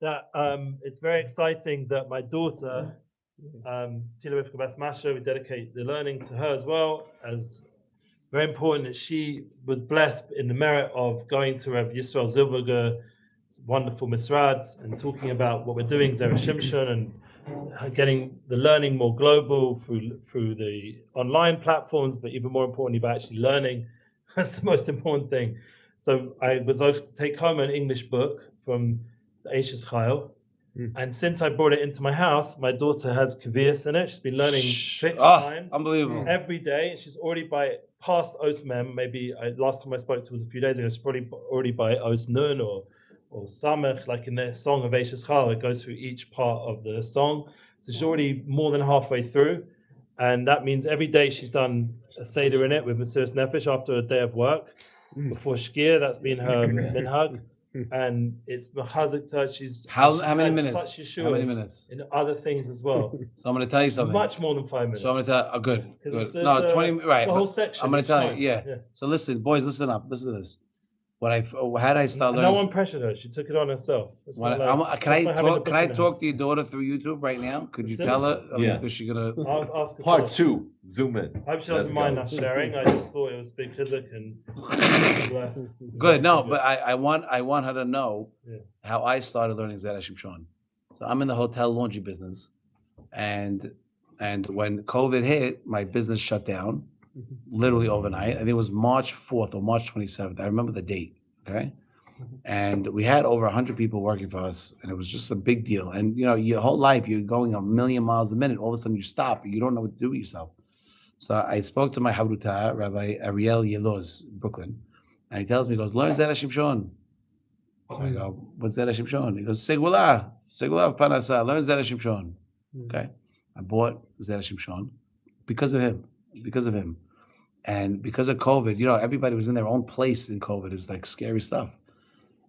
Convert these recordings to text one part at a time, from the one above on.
that it's very exciting that my daughter, Tila Bas Masha, we dedicate the learning to her as well, as very important that she was blessed in the merit of going to Rabbi Yisrael Zilberger's wonderful misrad and talking about what we're doing, Zera Shimshon, and getting the learning more global through the online platforms, but even more importantly by actually learning. That's the most important thing. So I was able to take home an English book from the Eishes Chayil, and since I brought it into my house, my daughter has kavias in it. She's been learning fixed times, unbelievable, every day. She's already past Os Mem. Maybe last time I spoke to her was a few days ago. She's probably already by Os Nun or Samech, like in the song of Eishes Chayil. It goes through each part of the song. So she's already more than halfway through, and that means every day she's done a seder in it with Mesiras Nefesh after a day of work. Before Shkia, that's been her minhag. And it's machazik to her. How many minutes? Such How many minutes? in other things as well. So I'm going to tell you something. Much more than 5 minutes. So I'm going to tell you, good. It's, No, 20, right. It's a whole section. I'm going to tell you, yeah. So listen, boys, listen up. Listen to this. How did I start learning? No one pressured her. She took it on herself. Can I talk to your daughter through YouTube right now? Could you tell her? Yeah. Is she going to? I'll ask her. Part 2, zoom in. I hope she doesn't mind us sharing. I just thought it was big chizik and blessed. Good. No, but I want her to know how I started learning Zera Shimshon. So I'm in the hotel laundry business, and when COVID hit, my business shut down, literally overnight. I think it was March 4th or March 27th. I remember the date. Okay, and we had over 100 people working for us, and it was just a big deal. And you know, your whole life you're going a million miles a minute. All of a sudden you stop, you don't know what to do with yourself. So I spoke to my Havruta, Rabbi Ariel Yeloz, Brooklyn, and he tells me, he goes, learn Zera Shimshon. So I go, what's Zera Shimshon? He goes, Segula Panasa, learn Zera Shimshon. Okay, I bought Zera Shimshon because of him. And because of COVID, you know, everybody was in their own place in COVID. It was like scary stuff.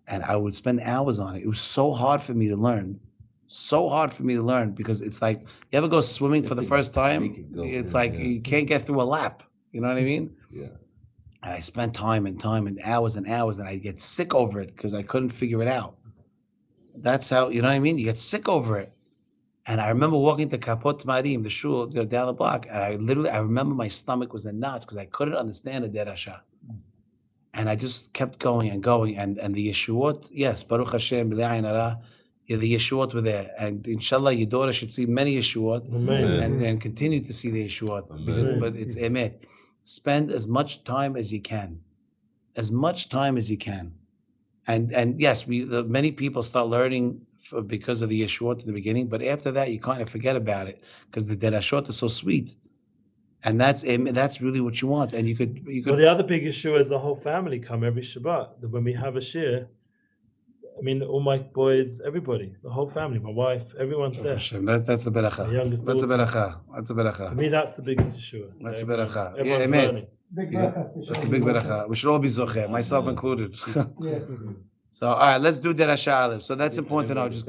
And I would spend hours on it. It was so hard for me to learn. Because it's like, you ever go swimming for the first time? It's like you can't get through a lap. You know what I mean? Yeah. And I spent time and hours, and I get sick over it because I couldn't figure it out. That's how, you know what I mean? You get sick over it. And I remember walking to Kapot Marim, the shul down the block, and I remember my stomach was in knots because I couldn't understand the derasha. And I just kept going, and the Yeshuot, yes, Baruch Hashem, the Yeshuot were there. And inshallah, your daughter should see many Yeshuot and continue to see the Yeshuot. But it's emet. Spend as much time as you can. And yes, many people start learning because of the Yeshuot in the beginning, but after that you kind of forget about it because the derashot is so sweet, and that's really what you want. And you could. Well, the other big issue is the whole family come every Shabbat. That when we have a shir, I mean, all my boys, everybody, the whole family, my wife, everyone's there. That's a beracha. That's a beracha. For me, that's the biggest issue. That's a beracha. Everyone's learning. That's a big beracha. We should all be zocher, myself included. So, all right, let's do derasha aleph. So that's important to know. Just